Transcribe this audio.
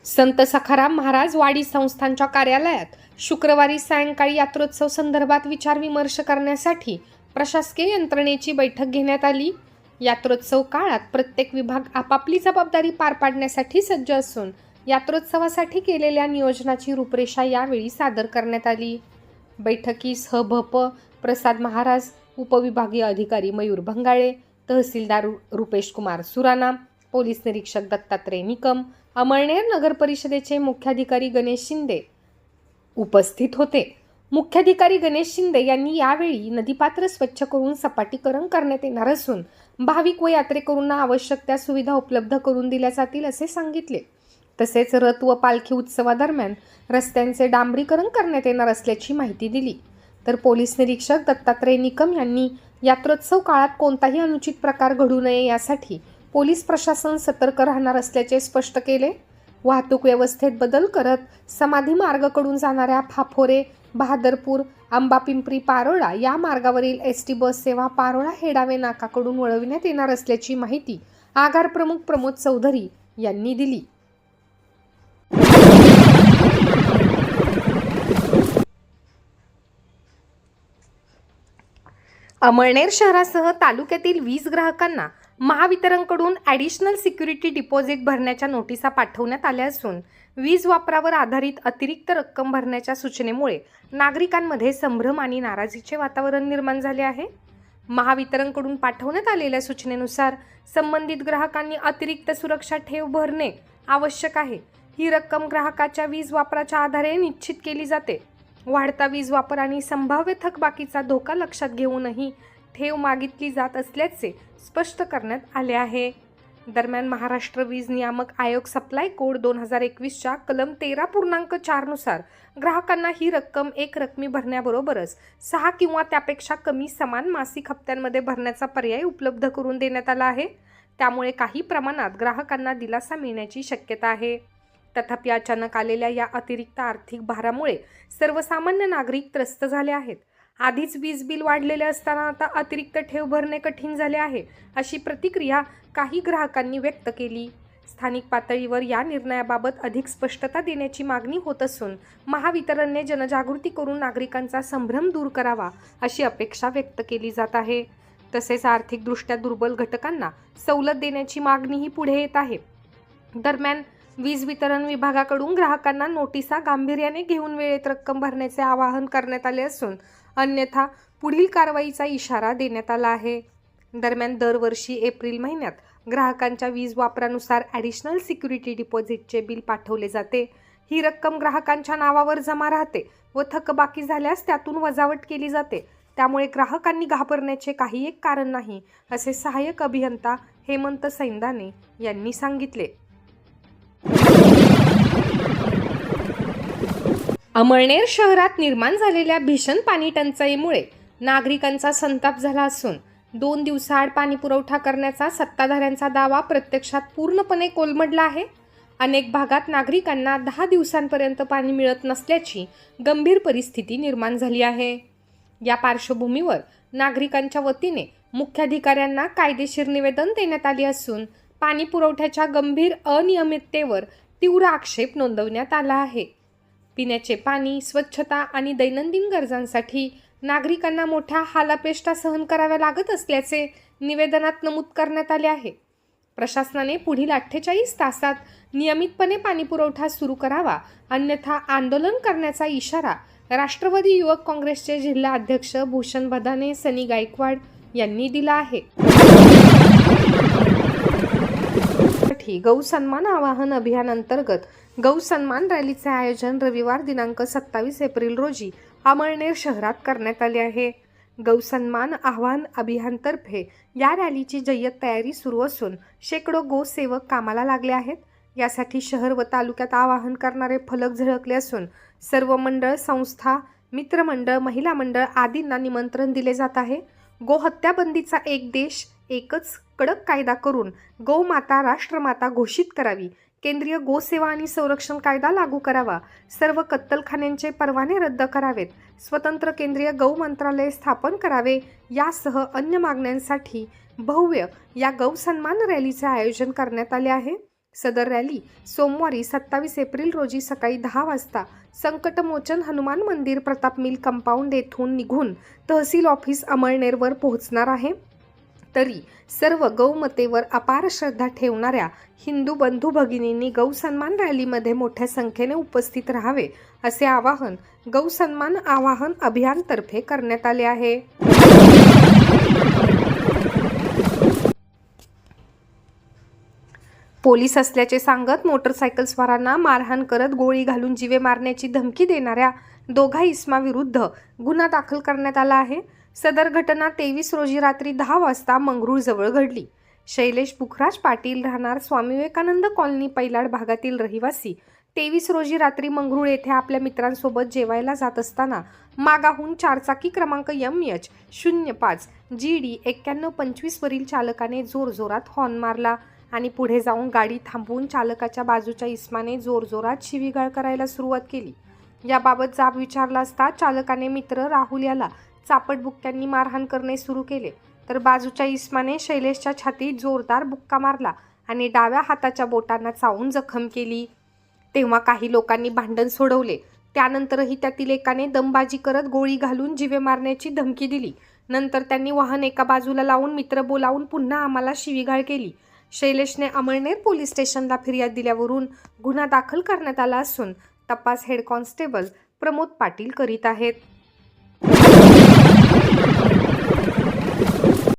संत सखाराम महाराज वाडी संस्थांच्या कार्यालयात शुक्रवारी सायंकाळी यात्रोत्सव संदर्भात विचारविमर्श करण्यासाठी प्रशासकीय यंत्रणेची बैठक घेण्यात आली। यात्रोत्सव काळात प्रत्येक विभाग आपापली जबाबदारी पार पाडण्यासाठी सज्ज असून यात्रोत्सवासाठी केलेल्या नियोजनाची रूपरेषा यावेळी सादर करण्यात आली। बैठकीस हभप प्रसाद महाराज, उपविभागीय अधिकारी मयूर भंगाळे, तहसीलदार रुपेश कुमार सुराना, पोलीस निरीक्षक दत्तात्रय निकम, अमळनेर नगर परिषदेचे मुख्याधिकारी गणेश शिंदे उपस्थित होते। मुख्याधिकारी गणेश शिंदे यांनी यावेळी नदीपात्र स्वच्छ करून सपाटीकरण करण्यात येणार असून भाविक व यात्रेकरूंना आवश्यक त्या सुविधा उपलब्ध करून दिल्या जातील असे सांगितले। तसेच रथ व पालखी उत्सवादरम्यान रस्त्यांचे डांबरीकरण करण्यात येणार असल्याची माहिती दिली। तर पोलीस निरीक्षक दत्तात्रय निकम यांनी यात्रोत्सव काळात कोणताही अनुचित प्रकार घडू नये यासाठी पोलीस प्रशासन सतर्क राहणार असल्याचे स्पष्ट केले। वाहतूक व्यवस्थेत बदल करत समाधी मार्गाकडून जाणाऱ्या फाफोरे, बहादरपूर, आंबापिंपरी, पारोळा या मार्गावरील एसटी बस सेवा पारोळा हेडावे नाकाकडून वळविण्यात येणार असल्याची माहिती आगार प्रमुख प्रमोद चौधरी यांनी दिली। अमळनेर शहरासह तालुक्यातील वीज ग्राहकांना महावितरणकडून ॲडिशनल सिक्युरिटी डिपॉझिट भरण्याच्या नोटिसा पाठवण्यात आल्या असून वीज वापरावर आधारित अतिरिक्त रक्कम भरण्याच्या सूचनेमुळे नागरिकांमध्ये संभ्रम आणि नाराजीचे वातावरण निर्माण झाले आहे। महावितरणकडून पाठवण्यात आलेल्या सूचनेनुसार संबंधित ग्राहकांनी अतिरिक्त सुरक्षा ठेव भरणे आवश्यक आहे। ही रक्कम ग्राहकाच्या वीज वापराच्या आधारे निश्चित केली जाते। वाढता वीज वापर आणि संभाव्य थकबाकीचा धोका लक्षात घेऊनही ठेव मागितली जात असल्याचे स्पष्ट करण्यात आले आहे। दरम्यान महाराष्ट्र वीज नियामक आयोग सप्लाय कोड 2021च्या कलम 13.4 नुसार ग्राहकांना ही रक्कम एक रकमी भरण्याबरोबरच 6 किंवा त्यापेक्षा कमी समान मासिक हप्त्यांमध्ये भरण्याचा पर्याय उपलब्ध करून देण्यात आला आहे। त्यामुळे काही प्रमाणात ग्राहकांना दिलासा मिळण्याची शक्यता आहे। तथापि अचानक आलेल्या या अतिरिक्त आर्थिक भारामुळे सर्वसामान्य नागरिक त्रस्त झाले आहेत। आधीच वीज बिल वाढलेले असताना आता अतिरिक्त ठेव भरणे कठीण झाले आहे, अशी प्रतिक्रिया काही ग्राहकांनी व्यक्त केली। स्थानिक पातळीवर या निर्णयाबाबत अधिक स्पष्टता देण्याची मागणी होत असून महावितरणने जनजागृती करून नागरिकांचा संभ्रम दूर करावा अशी अपेक्षा व्यक्त केली जात आहे। तसेच आर्थिकदृष्ट्या दुर्बल घटकांना सवलत देण्याची मागणीही पुढे येत आहे। दरम्यान वीज वितरण विभागाकडून ग्राहकांना नोटिसा गांभीर्याने घेऊन वेळेत रक्कम भरण्याचे आवाहन करण्यात आले असून अन्यथा पुढील कारवाईचा इशारा देण्यात आला आहे। दरम्यान दरवर्षी एप्रिल महिन्यात ग्राहकांच्या वीज वापरानुसार ॲडिशनल सिक्युरिटी डिपॉझिटचे बिल पाठवले जाते। ही रक्कम ग्राहकांच्या नावावर जमा राहते व थकबाकी झाल्यास त्यातून वजावट केली जाते। त्यामुळे ग्राहकांनी घाबरण्याचे काही एक कारण नाही, असे सहाय्यक अभियंता हेमंत सैंदाने यांनी सांगितले। अमळनेर शहरात निर्माण झालेल्या भीषण पाणी टंचाईमुळे नागरिकांचा संताप झाला असून 2 दिवसाआड पाणी पुरवठा करण्याचा सत्ताधाऱ्यांचा दावा प्रत्यक्षात पूर्णपणे कोलमडला आहे। अनेक भागात नागरिकांना 10 दिवसांपर्यंत पाणी मिळत नसल्याची गंभीर परिस्थिती निर्माण झाली आहे। या पार्श्वभूमीवर नागरिकांच्या वतीने मुख्याधिकाऱ्यांना कायदेशीर निवेदन देण्यात आले असून पाणी पुरवठ्याच्या गंभीर अनियमिततेवर तीव्र आक्षेप नोंदवण्यात आला आहे। पिण्याचे पाणी, स्वच्छता आणि दैनंदिन गरजांसाठी नागरिकांना मोठ्या हालापेष्टा सहन कराव्या लागत असल्याचे निवेदनात नमूद करण्यात आले आहे। प्रशासनाने पुढील 48 तासात नियमितपणे पाणी पुरवठा सुरू करावा, अन्यथा आंदोलन करण्याचा इशारा राष्ट्रवादी युवक काँग्रेसचे जिल्हा अध्यक्ष भूषण बदाने, सनी गायकवाड यांनी दिला आहे। गौ सन्मान आवाहन अभियान अंतर्गत गौ सन्मान रॅलीचे आयोजन रविवार दिनांक 27 एप्रिल रोजी अमळनेर शहरात करण्यात आले आहे। गौ सन्मान आवाहन अभियानतर्फे या रॅलीची जय्यत तयारी सुरू असून शेकडो गोसेवक कामाला लागले आहेत। यासाठी शहर व तालुक्यात आवाहन करणारे फलक झळकले असून सर्व मंडळ, संस्था, मित्रमंडळ, महिला मंडळ आदींना निमंत्रण दिले जात आहे। गोहत्या बंदीचा एक देश एकच कडक कायदा करून गौमाता राष्ट्रमाता घोषित करावी, केंद्रीय गोसेवा आणि संरक्षण कायदा लागू करावा, सर्व कत्तलखान्यांचे परवाने रद्द करावेत, स्वतंत्र केंद्रीय गौ मंत्रालय स्थापन करावे यासह अन्य मागण्यांसाठी भव्य या गौ सन्मान रॅलीचे आयोजन करण्यात आले आहे। सदर रॅली सोमवारी 27 एप्रिल रोजी सकाळी 10 वाजता संकटमोचन हनुमान मंदिर प्रताप मिल कंपाऊंड येथून निघून तहसील ऑफिस अमळनेरवर पोहोचणार आहे. तरी सर्व गौमतेवर अपार श्रद्धा ठेवणाऱ्या हिंदू बंधू भगिनींनी गौसन्मान रॅलीमध्ये मोठ्या संख्येने उपस्थित राहावे असे आवाहन गौसन्मान आवाहन अभियानतर्फे करण्यात आले आहे. पोलीस असल्याचे सांगत मोटरसायकलस्वारांना मारहाण करत गोळी घालून जीवे मारण्याची धमकी देणाऱ्या दोघा इसमाविरुद्ध गुन्हा दाखल करण्यात आला आहे. सदर घटना 23 रोजी रात्री 10 वाजता मंगरूळजवळ घडली. शैलेश बुखराज पाटील राहणार स्वामी विवेकानंद कॉलनी पैलाड भागातील रहिवासी 23 रोजी रात्री मंगरूळ येथे आपल्या मित्रांसोबत जेवायला जात असताना मागाहून चारचाकी क्रमांक MH05 GD 9125 वरील चालकाने जोरजोरात हॉर्न मारला आणि पुढे जाऊन गाडी थांबवून चालकाच्या बाजूच्या इसमाने जोरजोरात शिवीगाळ करायला सुरुवात केली. याबाबत जाब विचारला असता चालकाने मित्र राहुल याला चापटबुक्क्यांनी मारहाण करणे सुरू केले, तर बाजूच्या इस्माने शैलेशच्या छातीत जोरदार बुक्का मारला आणि डाव्या हाताच्या बोटांना चावून जखम केली. तेव्हा काही लोकांनी भांडण सोडवले. त्यानंतरही त्यातील एकाने दमबाजी करत गोळी घालून जीवे मारण्याची धमकी दिली. नंतर त्यांनी वाहन एका बाजूला लावून मित्र बोलावून पुन्हा आम्हाला शिवीगाळ केली. शैलेशने अमळनेर पोलीस स्टेशनला फिर्याद दिल्यावरून गुन्हा दाखल करण्यात आला असून तपास हेड कॉन्स्टेबल प्रमोद पाटील करीत आहेत.